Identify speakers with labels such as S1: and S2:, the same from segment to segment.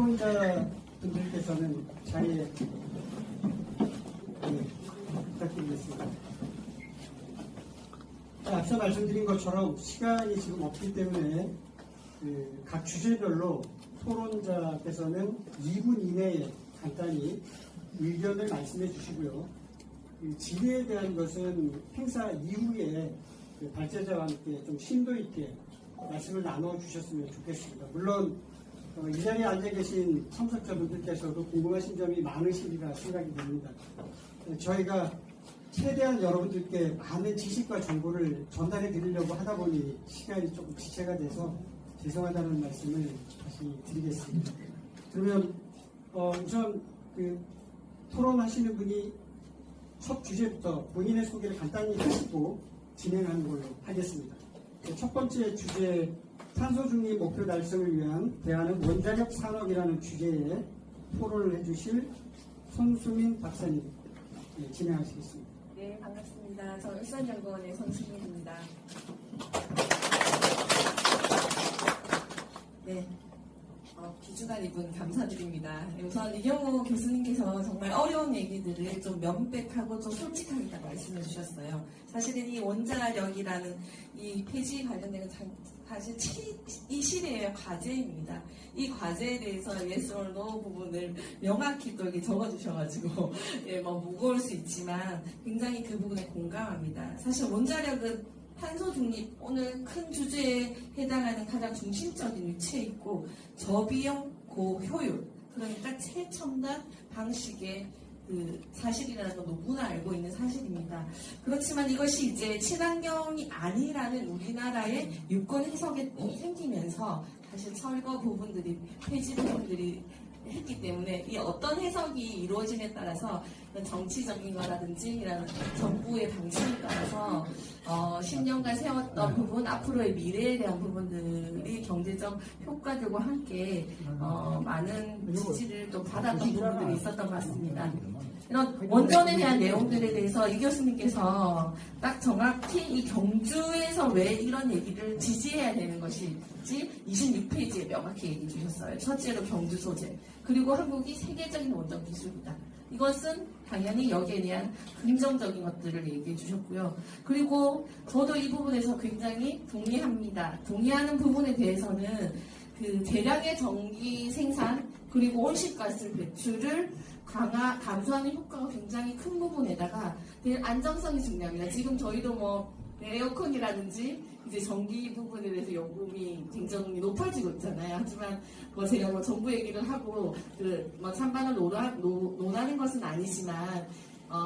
S1: 토론자분들께서는 자리에 부탁드리겠습니다. 앞서 말씀드린 것처럼 시간이 지금 없기 때문에 각 주제별로 토론자께서는 2분 이내에 간단히 의견을 말씀해 주시고요. 질의에 대한 것은 행사 이후에 발제자와 함께 좀 심도 있게 말씀을 나눠 주셨으면 좋겠습니다. 물론 이 자리에 앉아 계신 참석자분들께서도 궁금하신 점이 많으시리라 생각이 됩니다. 저희가 최대한 여러분들께 많은 지식과 정보를 전달해 드리려고 하다 보니 시간이 조금 지체가 돼서 죄송하다는 말씀을 다시 드리겠습니다. 그러면 우선 토론하시는 분이 첫 주제부터 본인의 소개를 간단히 하시고 진행하는 걸로 하겠습니다. 첫 번째 주제, 탄소 중립 목표 달성을 위한 대안은 원자력 산업이라는 주제에 토론을 해주실 손수민 박사님 진행하시겠습니다.
S2: 네, 반갑습니다. 저는 울산연구원의 손수민입니다. 네, 귀중한 이분 감사드립니다. 우선 이경호 교수님께서 정말 어려운 얘기들을 좀 명백하고 좀 솔직하게 다 말씀해 주셨어요. 사실은 이 원자력이라는 이 폐지 관련된 사실 이 시대의 과제입니다. 이 과제에 대해서 yes or no 부분을 명확히 또 이렇게 적어주셔가지고 무거울 수 있지만 굉장히 그 부분에 공감합니다. 사실 원자력은 탄소 중립, 오늘 큰 주제에 해당하는 가장 중심적인 위치에 있고 저비용 고효율, 그러니까 최첨단 방식의 사실이라는 건 누구나 알고 있는 사실입니다. 그렇지만 이것이 이제 친환경이 아니라는 우리나라의 유권 해석에 생기면서 사실 철거 부분들이, 폐지 부분들이 했기 때문에 이 어떤 해석이 이루어짐에 따라서 정치적인 거라든지 이런 정부의 방침에 따라서 10년간 세웠던 부분, 앞으로의 미래에 대한 부분들이 경제적 효과들과 함께 많은 지지를 또 받았던 부분들이 있었던 것 같습니다. 이런 원전에 대한 내용들에 대해서 이 교수님께서 딱 정확히 이 경주에서 왜 이런 얘기를 지지해야 되는 것인지 26페이지에 명확히 얘기해 주셨어요. 첫째로 경주 소재, 그리고 한국이 세계적인 원전 기술이다. 이것은 당연히 여기에 대한 긍정적인 것들을 얘기해 주셨고요. 그리고 저도 이 부분에서 굉장히 동의합니다. 동의하는 부분에 대해서는 대량의 전기 생산 그리고 온실가스 배출을 감소하는 효과가 굉장히 큰 부분에다가 안정성이 중요합니다. 지금 저희도 에어컨이라든지 이제 전기 부분에 대해서 요금이 굉장히 높아지고 있잖아요. 하지만 제가 정부 얘기를 하고 찬반을 논하는 것은 아니지만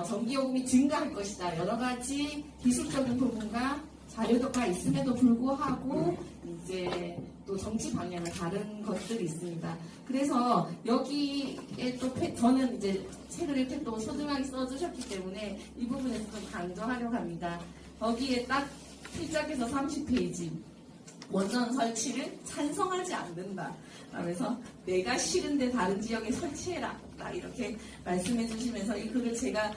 S2: 전기 요금이 증가할 것이다. 여러 가지 기술적인 부분과 자료가 있음에도 불구하고 이제 또 정치 방향은 다른 것들이 있습니다. 그래서 여기에 또 저는 이제 책을 이렇게 또 소중하게 써주셨기 때문에 이 부분에서 좀 강조하려고 합니다. 거기에 딱 시작해서 30페이지 원전 설치를 찬성하지 않는다. 그래서 내가 싫은데 다른 지역에 설치해라. 이렇게 말씀해 주시면서 이 글을 제가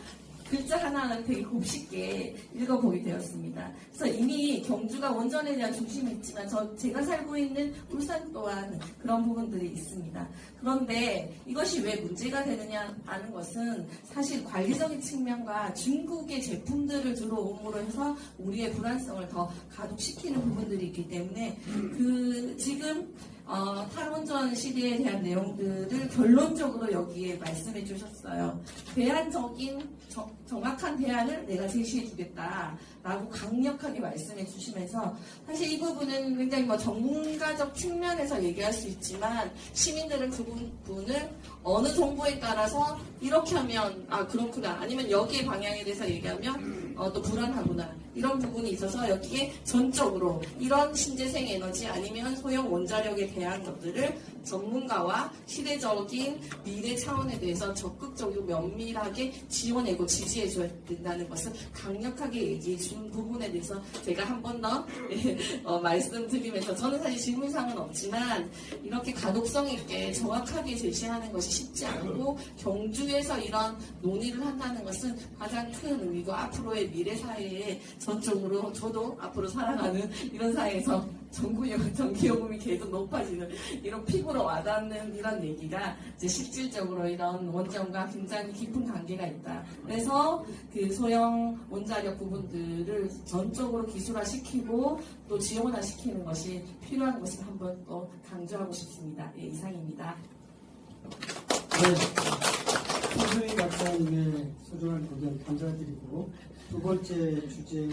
S2: 글자 하나하나를 되게 곱씹게 읽어보게 되었습니다. 그래서 이미 경주가 원전에 대한 중심이 있지만 제가 살고 있는 울산 또한 그런 부분들이 있습니다. 그런데 이것이 왜 문제가 되느냐 하는 것은 사실 관리적인 측면과 중국의 제품들을 들어옴으로 해서 우리의 불안성을 더 가중시키는 부분들이 있기 때문에 지금 탈원전 시대에 대한 내용들을 결론적으로 여기에 말씀해 주셨어요. 대안적인 정확한 대안을 내가 제시해 주겠다라고 강력하게 말씀해 주시면서 사실 이 부분은 굉장히 전문가적 측면에서 얘기할 수 있지만 시민들은 그 부분을 어느 정보에 따라서 이렇게 하면 그렇구나, 아니면 여기의 방향에 대해서 얘기하면 또 불안하구나, 이런 부분이 있어서 여기에 전적으로 이런 신재생 에너지 아니면 소형 원자력에 대한 것들을 전문가와 시대적인 미래 차원에 대해서 적극적이고 면밀하게 지원하고 지지해줘야 된다는 것을 강력하게 얘기해 준 부분에 대해서 제가 한 번 더 말씀드리면서, 저는 사실 질문사항은 없지만 이렇게 가독성 있게 정확하게 제시하는 것이 쉽지 않고 경주에서 이런 논의를 한다는 것은 가장 큰 의미고 앞으로의 미래 사회에 전적으로 저도 앞으로 살아가는 이런 사회에서 전기요금이 계속 높아지는 이런 피부로 와닿는 이런 얘기가 이제 실질적으로 이런 원전과 굉장히 깊은 관계가 있다. 그래서 그 소형 원자력 부분들을 전적으로 기술화시키고 또 지원화시키는 것이 필요한 것을 한번 또 강조하고 싶습니다. 예, 이상입니다.
S1: 네, 손소희 박사님의 소중한 의견 감사드리고 두 번째 주제